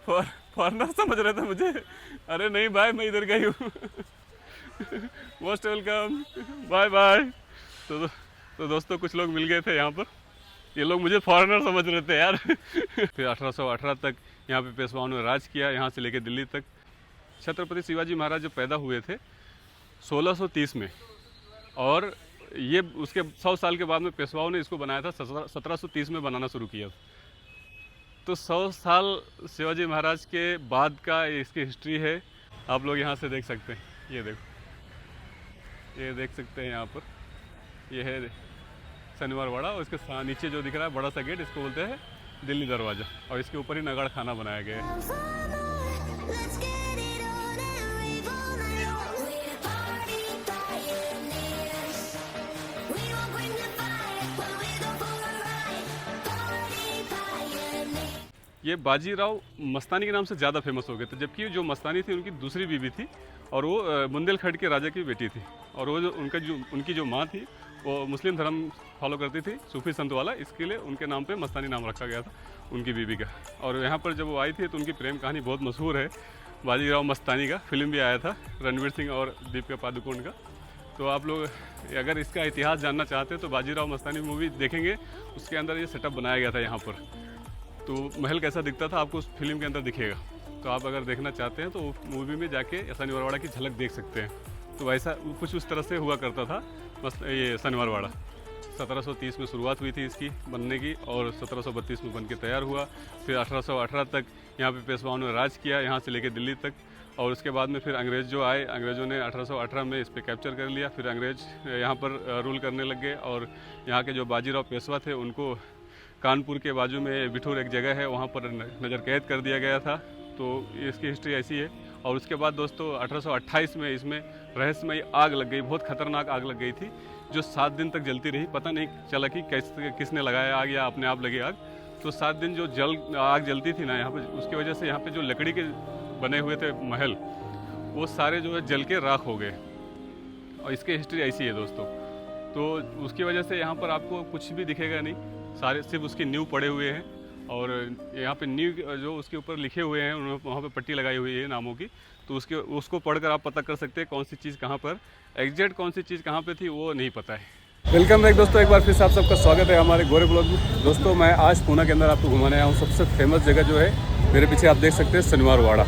Foreigner समझ रहे थे मुझे। अरे नहीं भाई, मैं इधर का ही हूँ। Most welcome, bye bye. तो दोस्तों कुछ लोग मिल गए थे यहाँ पर। ये लोग मुझे फॉरेनर समझ रहे थे यार। फिर 1818 तक यहाँ पे पेशवाओं ने राज किया, यहाँ से लेकर दिल्ली तक। छत्रपति शिवाजी महाराज जो पैदा हुए थे 1630 में, और ये उसके 100 साल के बाद में पेशवाओं ने इसको बनाया था, 1730 में बनाना शुरू किया। तो 100 साल शिवाजी महाराज के बाद का इसकी हिस्ट्री है। आप लोग यहाँ से देख सकते हैं, ये देखो, ये देख सकते हैं यहाँ पर। ये है शनिवार वाड़ा, और इसके नीचे जो दिख रहा है बड़ा सा गेट, इसको बोलते हैं दिल्ली दरवाज़ा, और इसके ऊपर ही नगाड़ खाना बनाया गया है। ये बाजीराव मस्तानी के नाम से ज़्यादा फेमस हो गए थे, जबकि जो मस्तानी थी उनकी दूसरी बीवी थी, और वो बुंदेलखंड के राजा की बेटी थी। और वो जो उनकी जो माँ थी वो मुस्लिम धर्म फॉलो करती थी, सूफी संत वाला, इसके लिए उनके नाम पे मस्तानी नाम रखा गया था उनकी बीवी का। और यहाँ पर जब वो आई थी तो उनकी प्रेम कहानी बहुत मशहूर है, बाजीराव मस्तानी का फिल्म भी आया था रणवीर सिंह और दीपिका पादुकोण का। तो आप लोग अगर इसका इतिहास जानना चाहते हैं तो बाजीराव मस्तानी मूवी देखेंगे, उसके अंदर ये सेटअप बनाया गया था यहाँ पर। तो महल कैसा दिखता था आपको उस फिल्म के अंदर दिखेगा। तो आप अगर देखना चाहते हैं तो मूवी में जाके शनिवार वाड़ा की झलक देख सकते हैं। तो वैसा कुछ उस तरह से हुआ करता था ये शनिवार वाड़ा। 1730 में शुरुआत हुई थी इसकी बनने की, और 1732 में बन के तैयार हुआ। फिर 1818 तक यहाँ पे पेशवाओं ने राज किया, यहाँ से लेकर दिल्ली तक। और उसके बाद में फिर अंग्रेज़ जो आए, अंग्रेज़ों ने 1818 में इस पर कैप्चर कर लिया। फिर अंग्रेज़ यहाँ पर रूल करने लग गए, और यहाँ के जो बाजीराव पेशवा थे उनको कानपुर के बाजू में बिठूर एक जगह है, वहाँ पर नज़र कैद कर दिया गया था। तो इसकी हिस्ट्री ऐसी है। और उसके बाद दोस्तों 1828 में इसमें रहस्यमयी आग लग गई, बहुत खतरनाक आग लग गई थी, जो 7 दिन तक जलती रही। पता नहीं चला कि किसने लगाया आग या अपने आप लगी आग। तो 7 दिन जो आग जलती थी ना यहाँ पर, उसकी वजह से यहाँ पे जो लकड़ी के बने हुए थे महल, वो सारे जो है जल के राख हो गए। और इसकी हिस्ट्री ऐसी है दोस्तों। तो उसकी वजह से यहाँ पर आपको कुछ भी दिखेगा नहीं, सारे सिर्फ उसकी नींव पड़े हुए हैं। और यहाँ पे नींव जो उसके ऊपर लिखे हुए हैं, उन्होंने वहाँ पे पट्टी लगाई हुई है नामों की। तो उसको पढ़कर आप पता कर सकते हैं कौन सी चीज़ कहाँ पर, एग्जैक्ट कौन सी चीज़ कहाँ पे थी वो नहीं पता है। वेलकम बैक दोस्तों, एक बार फिर से आप सबका स्वागत है हमारे गोरे ब्लॉग में। दोस्तों मैं आज पूना के अंदर आपको घुमाने आया हूँ। सबसे फेमस जगह जो है मेरे पीछे आप देख सकते हैं, शनिवार वाड़ा।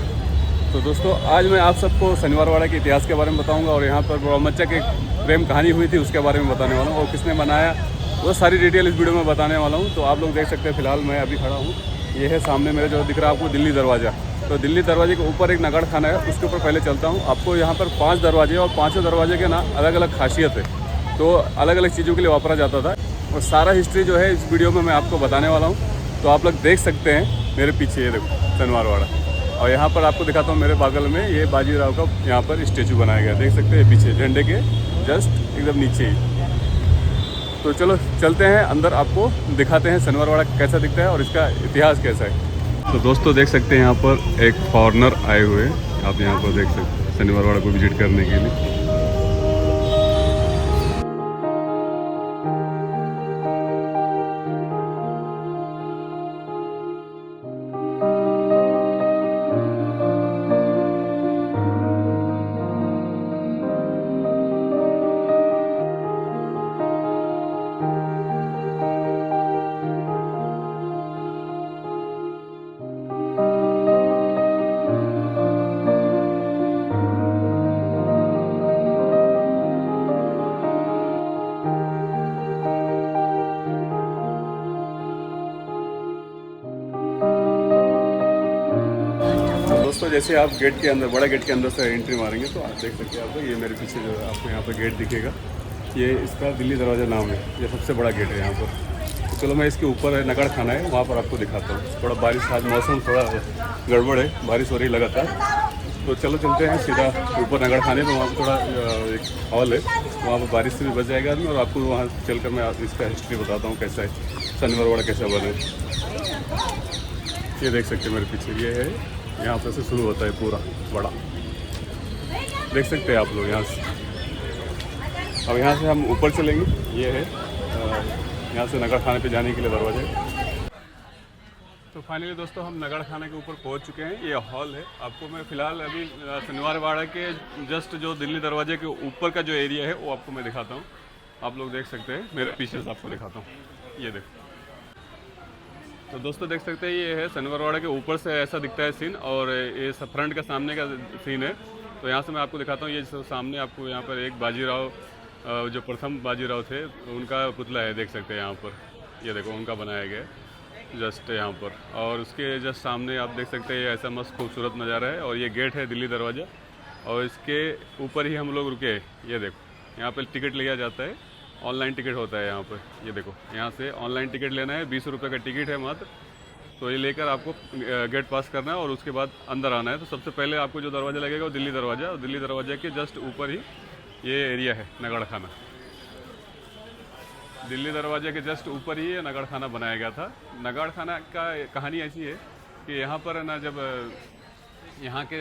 तो दोस्तों आज मैं आप सबको शनिवार वाड़ा के इतिहास के बारे में बताऊँगा, और यहाँ पर ब्रह्मचर्य की प्रेम कहानी हुई थी उसके बारे में बताने वाला हूँ, और किसने बनाया वो सारी डिटेल इस वीडियो में बताने वाला हूँ। तो आप लोग देख सकते हैं, फिलहाल मैं अभी खड़ा हूँ, ये है सामने मेरे जो दिख रहा है आपको दिल्ली दरवाज़ा। तो दिल्ली दरवाजे के ऊपर एक नगाड़ खाना है, उसके ऊपर पहले चलता हूँ। आपको यहाँ पर 5 दरवाजे, और 5 दरवाजे के ना अलग अलग खासियत है, तो अलग अलग चीज़ों के लिए वापरा जाता था। और सारा हिस्ट्री जो है इस वीडियो में मैं आपको बताने वाला हूँ। तो आप लोग देख सकते हैं मेरे पीछे, ये देखो शनिवार वाड़ा। और यहाँ पर आपको दिखाता हूँ मेरे बगल में ये बाजीराव का यहाँ पर स्टेचू बनाया गया, देख सकते हैं पीछे झंडे के जस्ट एकदम नीचे ही। तो चलो चलते हैं अंदर, आपको दिखाते हैं शनिवार वाड़ा कैसा दिखता है और इसका इतिहास कैसा है। तो दोस्तों देख सकते हैं यहाँ पर एक फॉरेनर आए हुए हैं, आप यहाँ पर देख सकते हैं शनिवार वाड़ा को विजिट करने के लिए। दोस्तों जैसे आप गेट के अंदर, बड़ा गेट के अंदर से एंट्री मारेंगे तो आप देख सकते हैं, आपको ये मेरे पीछे जो आपको यहाँ पर गेट दिखेगा, ये इसका दिल्ली दरवाज़ा नाम है, ये सबसे बड़ा गेट है यहाँ पर। तो चलो मैं इसके ऊपर है नगाड़ खाना है, वहाँ पर आपको दिखाता हूँ। थोड़ा बारिश, आज मौसम थोड़ा गड़बड़ है, बारिश हो रही लगातार। तो चलो चलते हैं सीधा ऊपर नगाड़ खाने। तो वहाँ पर थोड़ा एक हॉल है, वहाँ पर बारिश से भी बच जाएगा आदमी, और आपको वहाँ चलकर मैं इसका हिस्ट्री बताता हूँ कैसा है शनिवार वाड़ा कैसा बने। ये देख सकते हैं मेरे पीछे, ये है यहाँ पर से शुरू होता है पूरा बड़ा, देख सकते हैं आप लोग यहाँ से। अब यहाँ से हम ऊपर चलेंगे, ये है यहाँ से नगर खाने पे जाने के लिए दरवाजा। तो फाइनली दोस्तों हम नगड़ खाना के ऊपर पहुंच चुके हैं। ये हॉल है। आपको मैं फ़िलहाल अभी शनिवार वाड़ा के जस्ट जो दिल्ली दरवाजे के ऊपर का जो एरिया है वो आपको मैं दिखाता हूँ। आप लोग देख सकते हैं, मेरे पीछे से आपको दिखाता हूँ। ये देखो, तो दोस्तों देख सकते हैं ये है शनिवार वाड़ा के ऊपर से ऐसा दिखता है सीन, और ये सब फ्रंट का सामने का सीन है। तो यहाँ से मैं आपको दिखाता हूँ। ये सामने आपको यहाँ पर एक बाजीराव, जो प्रथम बाजीराव थे, उनका पुतला है, देख सकते हैं यहाँ पर। ये देखो, उनका बनाया गया है जस्ट यहाँ पर। और उसके जस्ट सामने आप देख सकते हैं ऐसा मस्त खूबसूरत नज़ारा है। और ये गेट है दिल्ली दरवाज़ा, और इसके ऊपर ही हम लोग रुके। ये देखो, यहाँ पर टिकट लिया जाता है, ऑनलाइन टिकट होता है यहाँ पर। ये देखो, यहाँ से ऑनलाइन टिकट लेना है, 20 रुपये का टिकट है मात्र। तो ये लेकर आपको गेट पास करना है और उसके बाद अंदर आना है। तो सबसे पहले आपको जो दरवाज़ा लगेगा वो दिल्ली दरवाज़ा, और दिल्ली दरवाज़ा के जस्ट ऊपर ही ये एरिया है नगड़ खाना। दिल्ली दरवाजे के जस्ट ऊपर ही ये नगड़ खाना बनाया गया था। नगड़ खाना का कहानी ऐसी है कि यहाँ पर ना, जब यहाँ के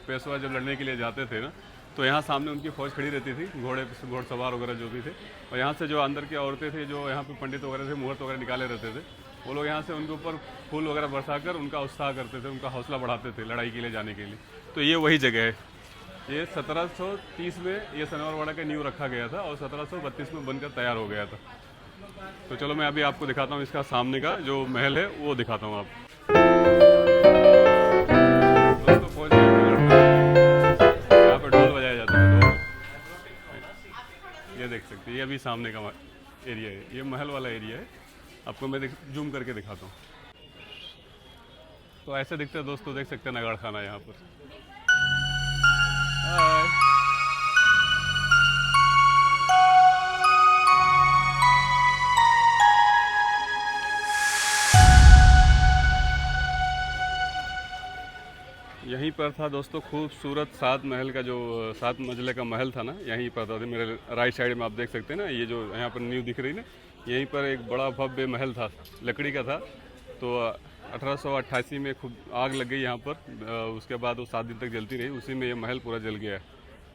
पेशवा जब लड़ने के लिए जाते थे ना, तो यहाँ सामने उनकी फ़ौज खड़ी रहती थी, घोड़सवार वगैरह जो भी थे। और यहाँ से जो अंदर की औरतें थी, जो यहाँ पे पंडित वगैरह थे, मुहूर्त वगैरह निकाले रहते थे, वो लोग यहाँ से उनके ऊपर फूल वगैरह बरसाकर उनका उत्साह करते थे, उनका हौसला बढ़ाते थे लड़ाई के लिए जाने के लिए। तो ये वही जगह है। ये 1730 में ये शनिवार वाड़ा का नींव रखा गया था और 1732 में बनकर तैयार हो गया था। तो चलो मैं अभी आपको दिखाता हूँ इसका सामने का जो महल है, वो दिखाता हूँ आपको। दोस्तों पहुँच गए, यहाँ पर ढोल बजाया जाता है, ढोल। ये देख सकते हैं, ये अभी सामने का एरिया है, ये महल वाला एरिया है। आपको मैं जूम करके दिखाता हूँ। तो ऐसे दिखते हैं दोस्तों, देख सकते हैं नगाड़ खाना यहाँ पर। यहीं पर था दोस्तों खूबसूरत 7 महल का, जो 7 मंजिले का महल था ना, यहीं पर था। मेरे राइट साइड में आप देख सकते हैं ना, ये जो यहाँ पर नींव दिख रही ना, यहीं पर एक बड़ा भव्य महल था, लकड़ी का था। तो 1888 में खूब आग लग गई यहाँ पर। उसके बाद वो 7 दिन तक जलती रही, उसी में ये महल पूरा जल गया है।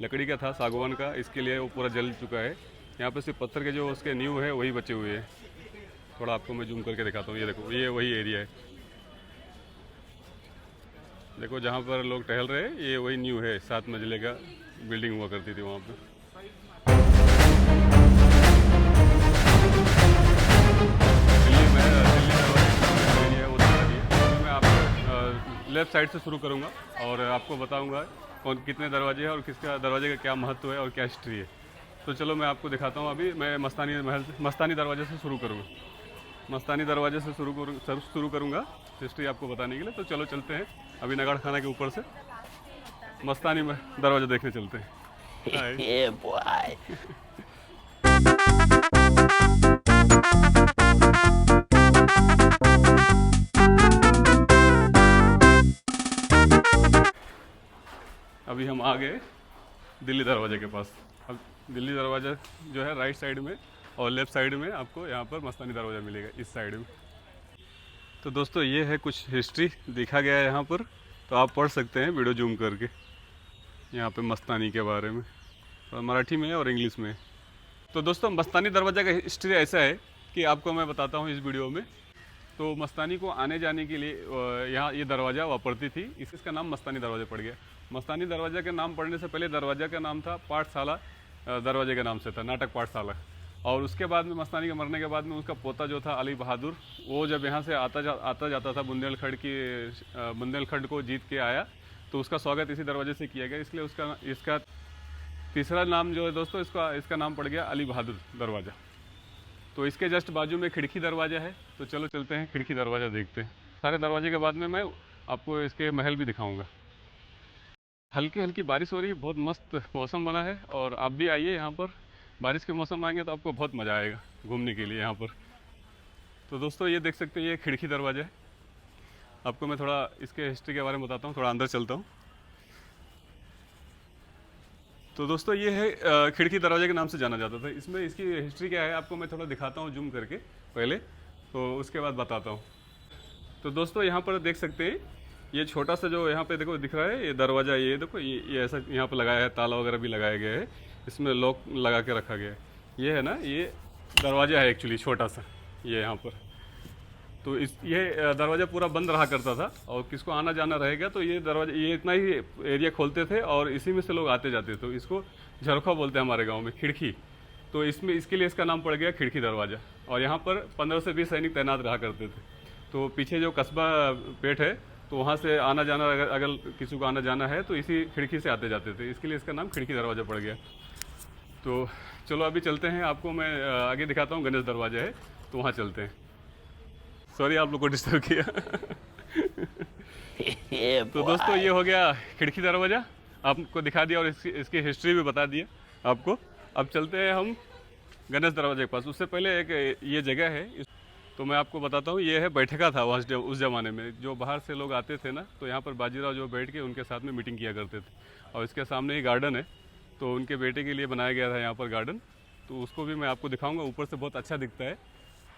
लकड़ी का था, सागवान का, इसके लिए वो पूरा जल चुका है। यहाँ पर सिर्फ पत्थर के जो उसके नींव है वही बचे हुए हैं। थोड़ा आपको मैं जूम करके दिखाता हूँ। ये देखो, ये वही एरिया है। देखो जहाँ पर लोग टहल रहे हैं, ये वही न्यू है, 7 मंजिले का बिल्डिंग हुआ करती थी वहाँ पे। दिल्ली में एरिया है, मैं आपको लेफ़्ट साइड से शुरू करूँगा और आपको बताऊँगा कौन कितने दरवाजे हैं और किसका दरवाजे का क्या महत्व है और क्या हिस्ट्री है। तो चलो मैं आपको दिखाता हूँ। अभी मैं मस्तानी दरवाजे से शुरू करूँगा। मस्तानी दरवाजे से शुरू करूँगा हिस्ट्री आपको बताने के लिए। तो चलो चलते हैं, अभी नगाड़ खाना के ऊपर से मस्तानी में दरवाजा देखने चलते हैं। Yeah, boy. अभी हम आ गए दिल्ली दरवाजे के पास। अब दिल्ली दरवाजा जो है राइट साइड में, और लेफ़्ट साइड में आपको यहाँ पर मस्तानी दरवाज़ा मिलेगा, इस साइड में। तो दोस्तों ये है कुछ हिस्ट्री दिखा गया है यहाँ पर, तो आप पढ़ सकते हैं वीडियो जूम करके यहाँ पे मस्तानी के बारे में, और मराठी में और इंग्लिश में। तो दोस्तों मस्तानी दरवाज़ा का हिस्ट्री ऐसा है कि आपको मैं बताता हूँ इस वीडियो में। तो मस्तानी को आने जाने के लिए यहाँ ये दरवाज़ा वापरती थी, इसका नाम मस्तानी दरवाज़ा पड़ गया। मस्तानी दरवाज़ा के नाम पड़ने से पहले दरवाज़ा का नाम था पाठशाला, दरवाजे के नाम से था, नाटक पाठशाला। और उसके बाद में मस्तानी के मरने के बाद में उसका पोता जो था अली बहादुर, वो जब यहाँ से आता जाता था बुंदेलखंड को जीत के आया, तो उसका स्वागत इसी दरवाजे से किया गया। इसलिए इसका तीसरा नाम जो है दोस्तों, इसका नाम पड़ गया अली बहादुर दरवाज़ा। तो इसके जस्ट बाजू में खिड़की दरवाज़ा है। तो चलो चलते हैं खिड़की दरवाज़ा देखते हैं। सारे दरवाजे के बाद में मैं आपको इसके महल भी दिखाऊँगा। हल्की हल्की बारिश हो रही है, बहुत मस्त मौसम बना है, और आप भी आइए यहाँ पर। बारिश के मौसम आएंगे तो आपको बहुत मज़ा आएगा घूमने के लिए यहाँ पर। तो दोस्तों ये देख सकते हैं, ये खिड़की दरवाज़ा है। आपको मैं थोड़ा इसके हिस्ट्री के बारे में बताता हूँ, थोड़ा अंदर चलता हूँ। तो दोस्तों ये है खिड़की दरवाजे के नाम से जाना जाता था। इसमें इसकी हिस्ट्री क्या है आपको मैं थोड़ा दिखाता हूँ जूम करके पहले, तो उसके बाद बताता हूँ। तो दोस्तों यहाँ पर देख सकते हैं, ये छोटा सा जो यहाँ पे देखो दिख रहा है, ये दरवाज़ा, ये देखो ये ऐसा यहाँ पे लगाया है, ताला वगैरह भी लगाया गया है, इसमें लॉक लगा के रखा गया है। ये है ना, ये दरवाज़ा है एक्चुअली छोटा सा, ये यहाँ पर। तो इस ये दरवाज़ा पूरा बंद रहा करता था, और किसको आना जाना रहेगा तो ये दरवाजा, ये इतना ही एरिया खोलते थे और इसी में से लोग आते जाते थे। तो इसको झरोखा बोलते हैं हमारे गांव में, खिड़की। तो इसमें इसके लिए इसका नाम पड़ गया खिड़की दरवाज़ा। और यहाँ पर 15 से 20 सैनिक तैनात रहा करते थे। तो पीछे जो कस्बा पेठ है, तो वहाँ से आना जाना अगर किसी को आना जाना है तो इसी खिड़की से आते जाते थे, इसके लिए इसका नाम खिड़की दरवाज़ा पड़ गया। तो चलो अभी चलते हैं, आपको मैं आगे दिखाता हूँ, गणेश दरवाज़ा है तो वहाँ चलते हैं। सॉरी आप लोग को डिस्टर्ब किया। तो दोस्तों ये हो गया खिड़की दरवाज़ा, आपको दिखा दिया और इसकी हिस्ट्री भी बता दिया आपको। अब चलते हैं हम गणेश दरवाजे के पास। उससे पहले एक ये जगह है, तो मैं आपको बताता हूँ, ये है बैठका था वहाँ उस ज़माने में। जो बाहर से लोग आते थे ना, तो यहाँ पर बाजीराव जो बैठ के उनके साथ में मीटिंग किया करते थे। और इसके सामने ही गार्डन है, तो उनके बेटे के लिए बनाया गया था यहाँ पर गार्डन, तो उसको भी मैं आपको दिखाऊँगा। ऊपर से बहुत अच्छा दिखता है।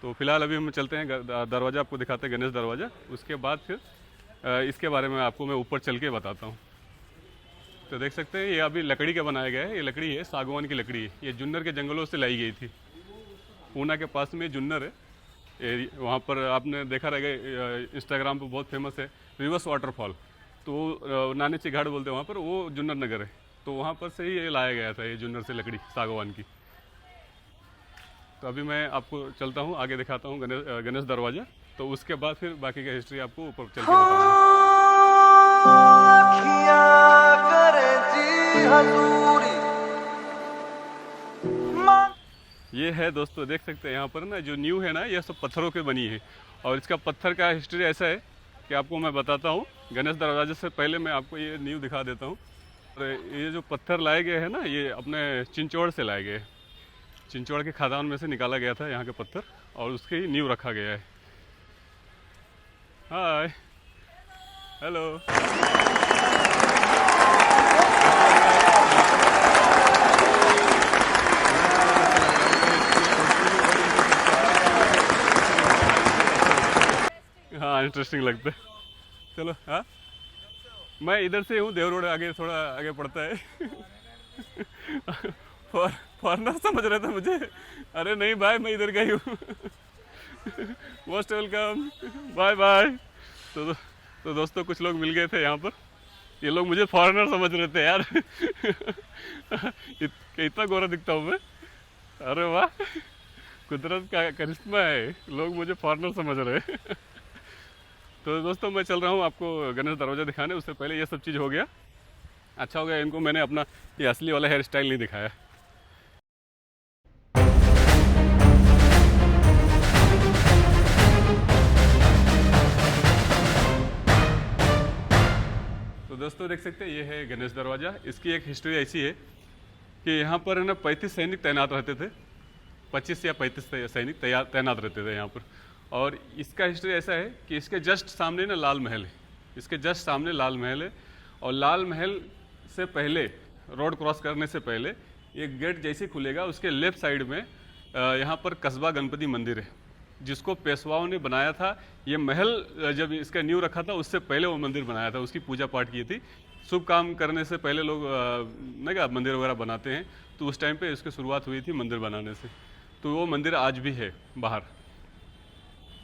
तो फिलहाल अभी हम चलते हैं दरवाज़ा आपको दिखाते हैं, गणेश दरवाज़ा। उसके बाद फिर इसके बारे में आपको मैं ऊपर चल के बताता हूँ। तो देख सकते हैं ये अभी लकड़ी का बनाया गया है। ये लकड़ी है, सागवान की लकड़ी है। ये जुन्नर के जंगलों से लाई गई थी। ऊना के पास में जुन्नर है, वहाँ पर आपने देखा रहेगा, इंस्टाग्राम पर बहुत फेमस है रिवर्स वाटरफॉल। तो नानेची घाट बोलते हैं वहाँ पर, वो जुन्नर नगर है। तो वहाँ पर से ही ये लाया गया था, ये जुन्नर से लकड़ी सागवान की। तो अभी मैं आपको चलता हूँ, आगे दिखाता हूँ गणेश दरवाज़ा। तो उसके बाद फिर बाकी का हिस्ट्री आपको ऊपर चल के बताऊँगा। ये है दोस्तों, देख सकते हैं यहाँ पर ना जो न्यू है ना, ये सब पत्थरों के बनी है। और इसका पत्थर का हिस्ट्री ऐसा है कि आपको मैं बताता हूँ। गणेश दरवाजे से पहले मैं आपको ये न्यू दिखा देता हूँ। और ये जो पत्थर लाए गए हैं ना, ये अपने चिंचौड़ से लाए गए। चिंचौड़ के खदान में से निकाला गया था यहाँ के पत्थर, और उसके ही नींव रखा गया है। हाय, हेलो। हाँ, इंटरेस्टिंग लगता है। चलो, हाँ, मैं इधर से हूँ, देव रोड आगे थोड़ा आगे पड़ता है। फॉरनर समझ रहे थे मुझे। अरे नहीं भाई, मैं इधर का ही हूँ। Most welcome, bye bye. तो दोस्तों कुछ लोग मिल गए थे यहाँ पर। ये लोग मुझे फॉरेनर समझ रहे थे यार। इतना गोरा दिखता हूँ मैं। अरे वाह, कुदरत का करिश्मा है, लोग मुझे फॉरेनर समझ रहे हैं। तो दोस्तों मैं चल रहा हूँ आपको गणेश दरवाज़ा दिखाने। उससे पहले ये सब चीज़ हो गया। अच्छा हो गया इनको मैंने अपना ये असली वाला हेयर स्टाइल नहीं दिखाया। तो दोस्तों देख सकते हैं ये है गणेश दरवाज़ा। इसकी एक हिस्ट्री ऐसी है कि यहाँ पर ना 35 सैनिक तैनात रहते थे। 25 या 35 सैनिक तैनात रहते थे यहाँ पर। और इसका हिस्ट्री ऐसा है कि इसके जस्ट सामने ना लाल महल है। इसके जस्ट सामने लाल महल है। और लाल महल से पहले, रोड क्रॉस करने से पहले एक गेट जैसे खुलेगा, उसके लेफ्ट साइड में यहाँ पर कस्बा गणपति मंदिर है, जिसको पेशवाओं ने बनाया था। ये महल जब इसका नींव रखा था, उससे पहले वो मंदिर बनाया था, उसकी पूजा पाठ की थी। शुभ काम करने से पहले लोग ना क्या मंदिर वगैरह बनाते हैं, तो उस टाइम पे इसकी शुरुआत हुई थी मंदिर बनाने से। तो वो मंदिर आज भी है बाहर।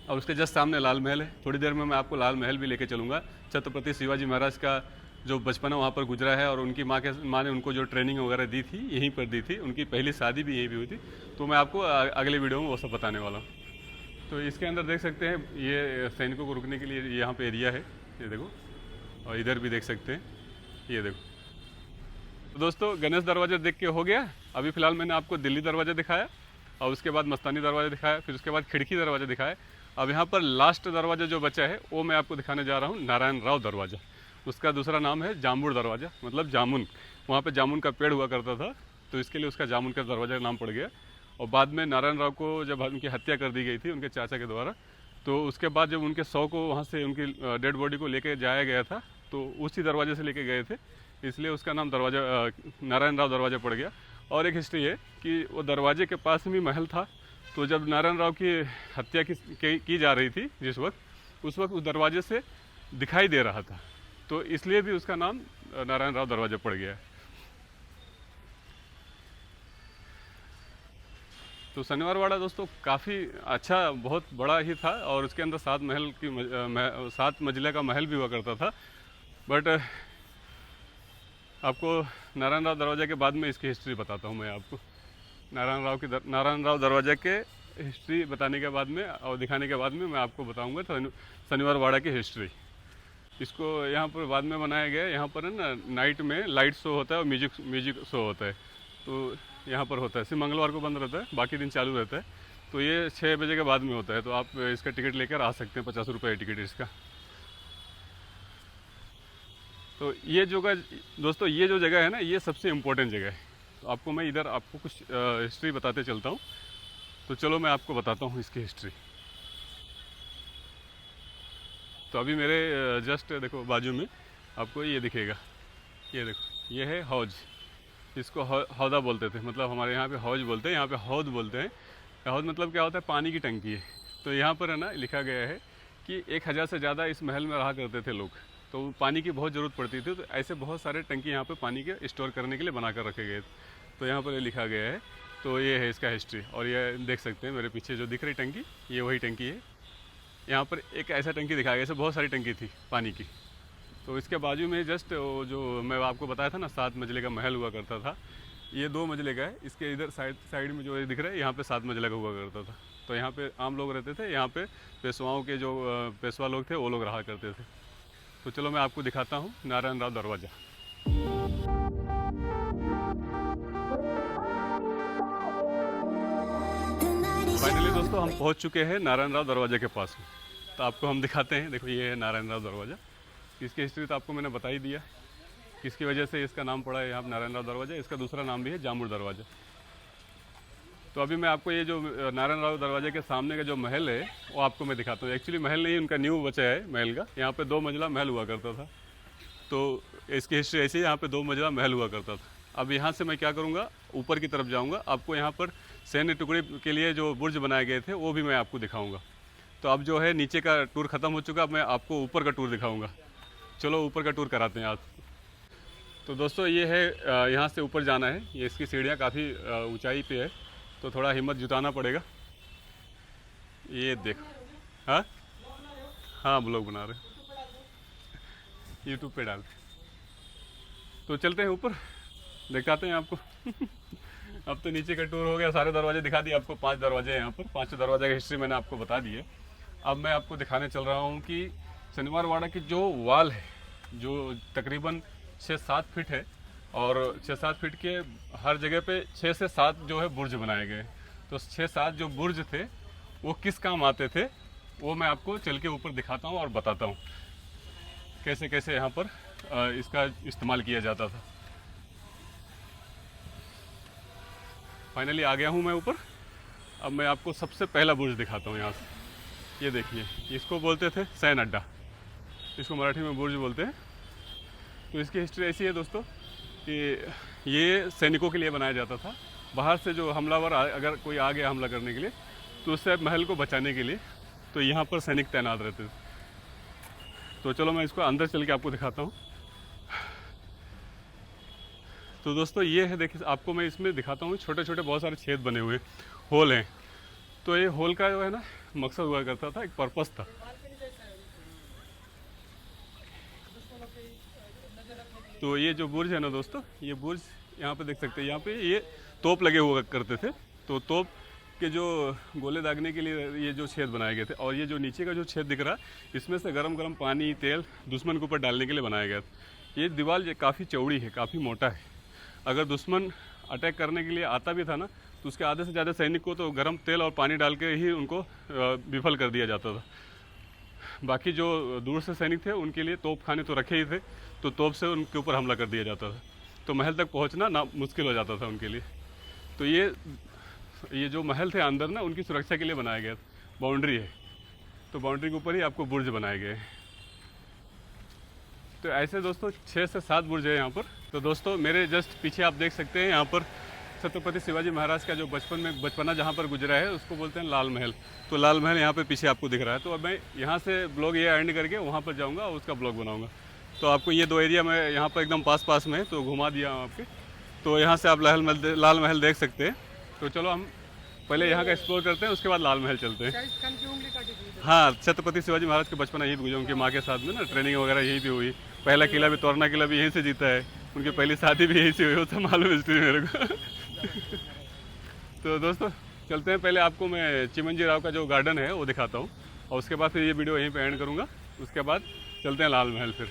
और उसके जस्ट सामने लाल महल है। थोड़ी देर में मैं आपको लाल महल भी लेके चलूँगा। छत्रपति शिवाजी महाराज का जो बचपना वहाँ पर गुजरा है, और उनकी माँ ने उनको जो ट्रेनिंग वगैरह दी थी, यहीं पर दी थी। उनकी पहली शादी भी यहीं भी हुई थी। तो मैं आपको अगले वीडियो में वो सब बताने वाला हूँ। तो इसके अंदर देख सकते हैं, ये सैनिकों को रुकने के लिए यहाँ पे एरिया है, ये देखो। और इधर भी देख सकते हैं, ये देखो। तो दोस्तों गणेश दरवाज़ा देख के हो गया। अभी फ़िलहाल मैंने आपको दिल्ली दरवाज़ा दिखाया, और उसके बाद मस्तानी दरवाज़ा दिखाया, फिर उसके बाद खिड़की दरवाज़ा दिखाया। अब यहाँ पर लास्ट दरवाज़ा जो बचा है, वो मैं आपको दिखाने जा रहा हूँ, नारायण राव दरवाज़ा। उसका दूसरा नाम है जामुन दरवाज़ा, मतलब जामुन। वहाँ पे जामुन का पेड़ हुआ करता था, तो इसके लिए उसका जामुन का दरवाज़ा नाम पड़ गया। और बाद में नारायण राव को जब उनकी हत्या कर दी गई थी उनके चाचा के द्वारा, तो उसके बाद जब उनके शव को वहाँ से उनकी डेड बॉडी को लेके जाया गया था, तो उसी दरवाजे से लेके गए थे, इसलिए उसका नाम दरवाज़ा नारायण राव दरवाज़ा पड़ गया। और एक हिस्ट्री है कि वो दरवाजे के पास में महल था, तो जब नारायण राव की हत्या की जा रही थी जिस वक्त, उस वक्त उस दरवाजे से दिखाई दे रहा था, तो इसलिए भी उसका नाम नारायण राव दरवाज़ा पड़ गया। तो शनिवार वाड़ा दोस्तों काफ़ी अच्छा, बहुत बड़ा ही था और उसके अंदर 7 मंजिला का महल भी हुआ करता था। बट आपको नारायण राव दरवाज़ा के बाद में इसकी हिस्ट्री बताता हूँ मैं आपको। नारायण राव दरवाज़ा के हिस्ट्री बताने के बाद में और दिखाने के बाद में मैं आपको बताऊँगा शनिवार वाड़ा की हिस्ट्री। इसको यहाँ पर बाद में बनाया गया है। यहाँ पर है ना नाइट में लाइट शो होता है और म्यूजिक शो होता है। तो यहाँ पर होता है, सिर्फ मंगलवार को बंद रहता है, बाकी दिन चालू रहता है। तो ये 6 बजे के बाद में होता है। तो आप इसका टिकट लेकर आ सकते हैं, 50 रुपये टिकट इसका। तो ये दोस्तों ये जो जगह है ना, ये सबसे इम्पोर्टेंट जगह है। तो आपको मैं इधर आपको कुछ हिस्ट्री बताते चलता हूँ। तो चलो मैं आपको बताता हूँ इसकी हिस्ट्री। तो अभी मेरे जस्ट देखो बाजू में आपको ये दिखेगा, ये देखो, ये है हौज। इसको हौदा बोलते थे, मतलब हमारे यहाँ पे हौज बोलते हैं, यहाँ पे हौद बोलते हैं। हौद मतलब क्या होता है? पानी की टंकी है। तो यहाँ पर है ना लिखा गया है कि 1000 से ज़्यादा इस महल में रहा करते थे लोग। तो पानी की बहुत ज़रूरत पड़ती थी, तो ऐसे बहुत सारे टंकी यहाँ पे पानी के स्टोर करने के लिए बना कर रखे गए। तो यहाँ पर ये लिखा गया है। तो ये है इसका हिस्ट्री। और ये देख सकते हैं मेरे पीछे जो दिख रही टंकी, ये वही टंकी है। यहाँ पर एक ऐसा टंकी दिखाया गया, ऐसे बहुत सारी टंकी थी पानी की। तो इसके बाजू में जस्ट जो मैं आपको बताया था ना 7 मंजिले का महल हुआ करता था, ये 2 मंजिले का है। इसके इधर साइड में जो दिख रहा है, यहाँ पे 7 मंजिला का हुआ करता था। तो यहाँ पे आम लोग रहते थे, यहाँ पे पेशवाओं के जो पेशवा लोग थे वो लोग रहा करते थे। तो चलो मैं आपको दिखाता हूँ नारायण राव दरवाज़ा। फाइनली दोस्तों हम पहुँच चुके हैं नारायण राव दरवाज़ा के पास में। तो आपको हम दिखाते हैं। देखो ये है नारायण राव दरवाज़ा। इसकी हिस्ट्री तो आपको मैंने बता ही दिया, किसकी वजह से इसका नाम पड़ा है यहाँ नारायण राव दरवाज़ा। इसका दूसरा नाम भी है जामुन दरवाज़ा। तो अभी मैं आपको ये जो नारायण राव दरवाजे के सामने का जो महल है वो आपको मैं दिखाता हूँ। एक्चुअली महल नहीं, उनका न्यू बचा है महल का। यहाँ पे 2 मंजिला महल हुआ करता था। तो इसकी हिस्ट्री ऐसी है, यहाँ पे 2 मंजिला महल हुआ करता था। अब यहाँ से मैं क्या करूँगा, ऊपर की तरफ जाऊँगा। आपको यहाँ पर सैन्य टुकड़े के लिए जो बुर्ज बनाए गए थे वो भी मैं आपको दिखाऊँगा। तो अब जो है नीचे का टूर ख़त्म हो चुका, अब मैं आपको ऊपर का टूर दिखाऊँगा। चलो ऊपर का टूर कराते हैं आज। तो दोस्तों ये है, यहाँ से ऊपर जाना है। ये इसकी सीढ़ियाँ काफ़ी ऊंचाई पे है, तो थोड़ा हिम्मत जुटाना पड़ेगा। ये देखो, हाँ ब्लॉग बना रहे, यूट्यूब पे डाल। तो चलते हैं ऊपर, दिखाते हैं आपको। अब तो नीचे का टूर हो गया, सारे दरवाजे दिखा दिए आपको। 5 दरवाजे हैं यहाँ पर, 5 दरवाजे की हिस्ट्री मैंने आपको बता दी है। अब मैं आपको दिखाने चल रहा हूँ कि शनिवार वाड़ा की जो वाल है, जो तकरीबन 6-7 फीट है, और 6-7 फीट के हर जगह पे 6 से 7 जो है बुर्ज बनाए गए। तो 6-7 जो बुर्ज थे वो किस काम आते थे, वो मैं आपको चल के ऊपर दिखाता हूँ और बताता हूँ कैसे कैसे यहाँ पर इसका इस्तेमाल किया जाता था। फाइनली आ गया हूँ मैं ऊपर। अब मैं आपको सबसे पहला बुर्ज दिखाता हूँ यहाँ से। ये देखिए, इसको बोलते थे सैन अड्डा, इसको मराठी में बुर्ज बोलते हैं। तो इसकी हिस्ट्री ऐसी है दोस्तों कि ये सैनिकों के लिए बनाया जाता था। बाहर से जो हमलावर अगर कोई आ गया हमला करने के लिए, तो उससे महल को बचाने के लिए तो यहाँ पर सैनिक तैनात रहते थे। तो चलो मैं इसको अंदर चल के आपको दिखाता हूँ। तो दोस्तों ये है, देखिए आपको मैं इसमें दिखाता हूँ, छोटे छोटे बहुत सारे छेद बने हुए होल हैं। तो ये होल का जो है ना मकसद हुआ करता था, एक पर्पस था। तो ये जो बुर्ज है ना दोस्तों, ये बुर्ज यहाँ पे देख सकते हैं, यहाँ पे ये तोप लगे हुआ करते थे। तो तोप के जो गोले दागने के लिए ये जो छेद बनाए गए थे। और ये जो नीचे का जो छेद दिख रहा है, इसमें से गरम गरम पानी तेल दुश्मन के ऊपर डालने के लिए बनाया गया था। ये दीवार काफ़ी चौड़ी है, काफ़ी मोटा है। अगर दुश्मन अटैक करने के लिए आता भी था ना, तो उसके आधे से ज़्यादा सैनिक को तो गर्म तेल और पानी डाल के ही उनको विफल कर दिया जाता था। बाकी जो दूर से सैनिक थे उनके लिए तोप खाने तो रखे ही थे, तो तोप से उनके ऊपर हमला कर दिया जाता था। तो महल तक पहुंचना ना मुश्किल हो जाता था उनके लिए। तो ये जो महल थे अंदर ना, उनकी सुरक्षा के लिए बनाया गया बाउंड्री है। तो बाउंड्री के ऊपर ही आपको बुर्ज बनाए गए। तो ऐसे दोस्तों 6 से 7 बुर्ज है यहाँ पर। तो दोस्तों मेरे जस्ट पीछे आप देख सकते हैं, यहाँ पर छत्रपति शिवाजी महाराज का जो बचपना जहाँ पर गुजरा है उसको बोलते हैं लाल महल। तो लाल महल यहाँ पे पीछे आपको दिख रहा है। तो अब मैं यहाँ से ब्लॉग ये एंड करके वहाँ पर जाऊँगा और उसका ब्लॉग बनाऊँगा। तो आपको ये 2 एरिया में यहाँ पर एकदम पास में है, तो घुमा दिया आपके। तो यहाँ से आप लाल महल देख सकते हैं। तो चलो हम पहले यहाँ का एक्सप्लोर करते हैं, उसके बाद लाल महल चलते हैं। शाहिद खान की उंगली काटी थी। हाँ, छत्रपति शिवाजी महाराज का बचपन यहीं पे गुजरा, उनकी माँ के साथ में ना ट्रेनिंग वगैरह यहीं पे हुई। पहला किला भी, तोरना किला भी यहीं से जीता है, उनकी पहली शादी भी यहीं से हुई, वो सब मालूम हिस्ट्री मेरे को। तो दोस्तों चलते हैं, पहले आपको मैं चिमनजी राव का जो गार्डन है वो दिखाता हूँ, और उसके बाद फिर ये वीडियो यहीं पे एंड करूँगा। उसके बाद चलते हैं लाल महल। फिर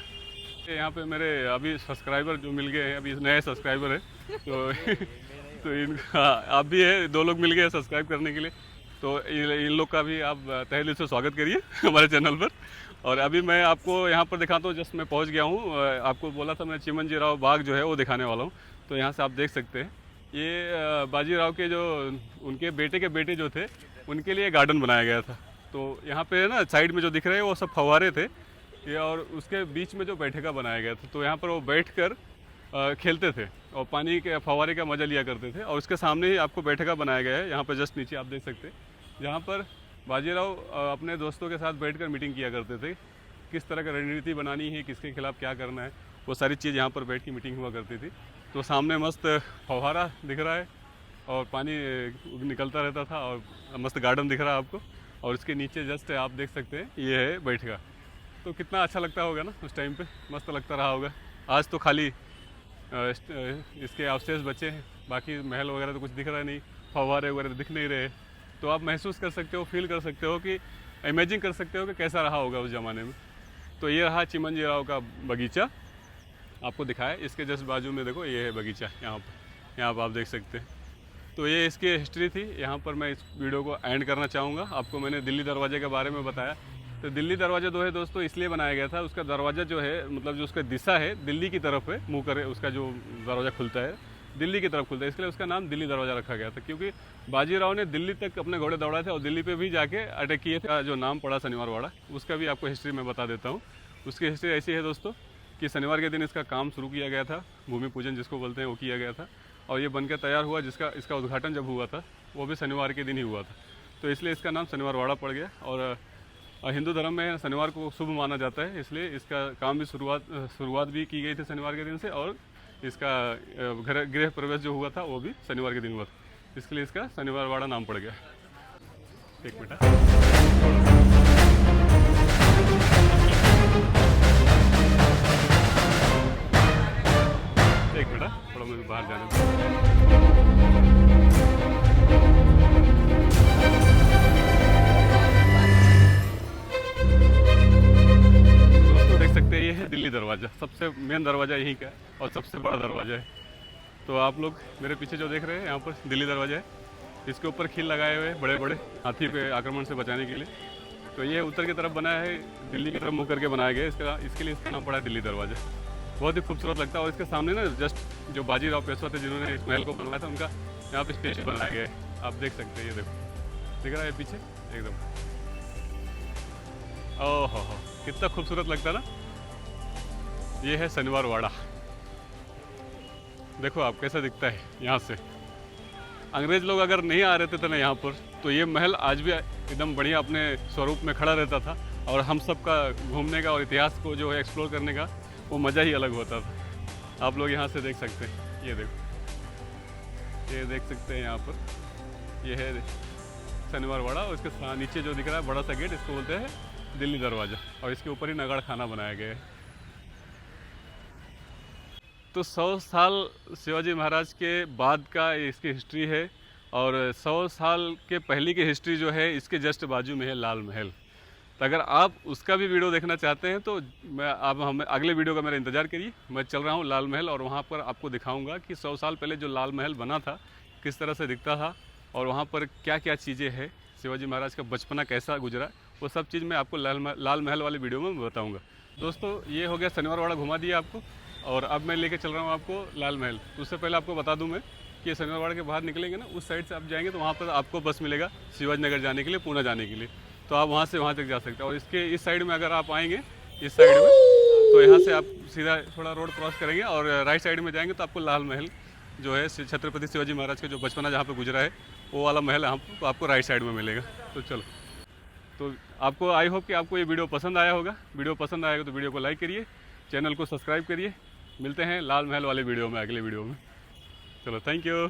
यहाँ पे मेरे अभी सब्सक्राइबर जो मिल गए हैं, अभी नए सब्सक्राइबर है, तो तो इन, हाँ, आप भी है, 2 लोग मिल गए सब्सक्राइब करने के लिए, तो इन लोग का भी आप तहे दिल से स्वागत करिए हमारे चैनल पर। और अभी मैं आपको यहाँ पर दिखाता हूँ, जस्ट मैं पहुँच गया हूँ। आपको बोला था मैं चिमनजी राव बाग जो है वो दिखाने वाला हूँ। तो यहाँ से आप देख सकते हैं, ये बाजीराव के जो उनके बेटे के बेटे जो थे, उनके लिए गार्डन बनाया गया था। तो यहाँ पे ना साइड में जो दिख रहे हैं वो सब फव्वारे थे ये, और उसके बीच में जो बैठका बनाया गया था, तो यहाँ पर वो बैठकर खेलते थे और पानी के फव्वारे का मज़ा लिया करते थे। और उसके सामने ही आपको बैठका बनाया गया है, यहाँ पर जस्ट नीचे आप देख सकते हैं, जहाँ पर बाजीराव अपने दोस्तों के साथ बैठकर मीटिंग किया करते थे, किस तरह का रणनीति बनानी है, किसके खिलाफ क्या करना है, वो सारी चीज़ यहाँ पर बैठ की मीटिंग हुआ करती थी। तो सामने मस्त फव्वारा दिख रहा है और पानी निकलता रहता था, और मस्त गार्डन दिख रहा है आपको, और इसके नीचे जस्ट आप देख सकते हैं ये है बैठका। तो कितना अच्छा लगता होगा ना, उस टाइम पे मस्त लगता रहा होगा। आज तो खाली इसके अवशेष बचे हैं, बाकी महल वगैरह तो कुछ दिख रहा नहीं, फव्वारे वगैरह दिख नहीं रहे। तो आप महसूस कर सकते हो, फील कर सकते हो, कि इमेजिन कर सकते हो कि कैसा रहा होगा उस ज़माने में। तो ये रहा चिमनजी राव का बगीचा, आपको दिखाया। इसके जस्ट बाजू में देखो ये है बगीचा, यहाँ पर आप देख सकते हैं। तो ये इसकी हिस्ट्री थी। यहाँ पर मैं इस वीडियो को एंड करना चाहूँगा। आपको मैंने दिल्ली दरवाजे के बारे में बताया। तो दिल्ली दरवाज़ा जो है दोस्तों इसलिए बनाया गया था, उसका दरवाज़ा जो है, मतलब जो उसका दिशा है दिल्ली की तरफ है, मुँह करे उसका जो दरवाज़ा खुलता है दिल्ली की तरफ खुलता है, इसलिए उसका नाम दिल्ली दरवाज़ा रखा गया था। क्योंकि बाजीराव ने दिल्ली तक अपने घोड़े दौड़ाए थे और दिल्ली पे भी जाके अटैक किए थे। जो नाम पड़ा शनिवार वाड़ा, उसका भी आपको हिस्ट्री मैं बता देता हूँ। उसकी हिस्ट्री ऐसी है दोस्तों कि शनिवार के दिन इसका काम शुरू किया गया था, भूमि पूजन जिसको बोलते हैं वो किया गया था, और ये बनकर तैयार हुआ। इसका उद्घाटन जब हुआ था वो भी शनिवार के दिन ही हुआ था, तो इसलिए इसका नाम शनिवार वाड़ा पड़ गया। और हिंदू धर्म में शनिवार को शुभ माना जाता है, इसलिए इसका काम भी शुरुआत भी की गई थी शनिवार के दिन से, और इसका गृह प्रवेश जो हुआ था वो भी शनिवार के दिन हुआ था, इसके लिए इसका शनिवार वाड़ा नाम पड़ गया। एक मिनट, थोड़ा मुझे बाहर जाने दोस्तों देख सकते हैं ये है दिल्ली दरवाज़ा, सबसे मेन दरवाज़ा यहीं का है और सबसे बड़ा दरवाज़ा है। तो आप लोग मेरे पीछे जो देख रहे हैं यहाँ पर दिल्ली दरवाज़ा है, इसके ऊपर खील लगाए हुए हैं बड़े बड़े, हाथी पे आक्रमण से बचाने के लिए। तो ये उत्तर की तरफ बनाया है, दिल्ली की तरफ मुँह करके बनाया गया, इसके लिए इसका नाम पड़ा है दिल्ली दरवाज़ा। बहुत ही खूबसूरत लगता है। और इसके सामने ना जस्ट जो बाजीराव पेशवा थे जिन्होंने इस महल को बनवाया था, उनका यहाँ पे स्टेज बनाया गया है, आप देख सकते हैं। ये देखो दिख रहा है पीछे एकदम, ओह हो कितना खूबसूरत लगता है ना। ये है शनिवार वाड़ा, देखो आप कैसा दिखता है यहाँ से। अंग्रेज लोग अगर नहीं आ रहे थे ना यहाँ पर, तो ये महल आज भी एकदम बढ़िया अपने स्वरूप में खड़ा रहता था, और हम सब का घूमने का और इतिहास को जो है एक्सप्लोर करने का वो मज़ा ही अलग होता था। आप लोग यहाँ से देख सकते हैं, ये देखो, ये देख सकते हैं यहाँ पर, ये है शनिवार वाड़ा, और इसके नीचे जो दिख रहा है बड़ा सा गेट, इसको बोलते हैं दिल्ली दरवाज़ा, और इसके ऊपर ही नगाड़ खाना बनाया गया है। तो 100 साल शिवाजी महाराज के बाद का इसकी हिस्ट्री है, और 100 साल के पहले की हिस्ट्री जो है इसके जस्ट बाजू में है लाल महल। तो अगर आप उसका भी वीडियो देखना चाहते हैं तो हमें अगले वीडियो का मेरा इंतज़ार करिए। मैं चल रहा हूँ लाल महल, और वहाँ पर आपको दिखाऊंगा कि 100 साल पहले जो लाल महल बना था किस तरह से दिखता था, और वहाँ पर क्या क्या चीज़ें हैं, शिवाजी महाराज का बचपना कैसा गुजरा, वो सब चीज़ मैं आपको लाल महल वाले वीडियो में बताऊँगा। दोस्तों ये हो गया शनिवार वाड़ा, घुमा दिया आपको, और अब मैं लेके चल रहा हूँ आपको लाल महल। उससे पहले आपको बता दूँ मैं कि शनिवार वाड़ा के बाहर निकलेंगे ना, उस साइड से आप जाएंगे तो वहाँ पर आपको बस मिलेगा शिवाजी नगर जाने के लिए, पूना जाने के लिए। तो आप वहाँ से वहाँ तक जा सकते हैं। और इसके इस साइड में अगर आप आएंगे, इस साइड में, तो यहाँ से आप सीधा थोड़ा रोड क्रॉस करेंगे और राइट साइड में जाएंगे तो आपको लाल महल जो है छत्रपति शिवाजी महाराज का जो बचपना जहाँ पे गुजरा है वो वाला महल तो आपको राइट साइड में मिलेगा। तो चलो, तो आपको आई होप कि आपको ये वीडियो पसंद आया होगा। वीडियो पसंद आएगा तो वीडियो को लाइक करिए, चैनल को सब्सक्राइब करिए। मिलते हैं लाल महल वाले वीडियो में, अगले वीडियो में। चलो, थैंक यू।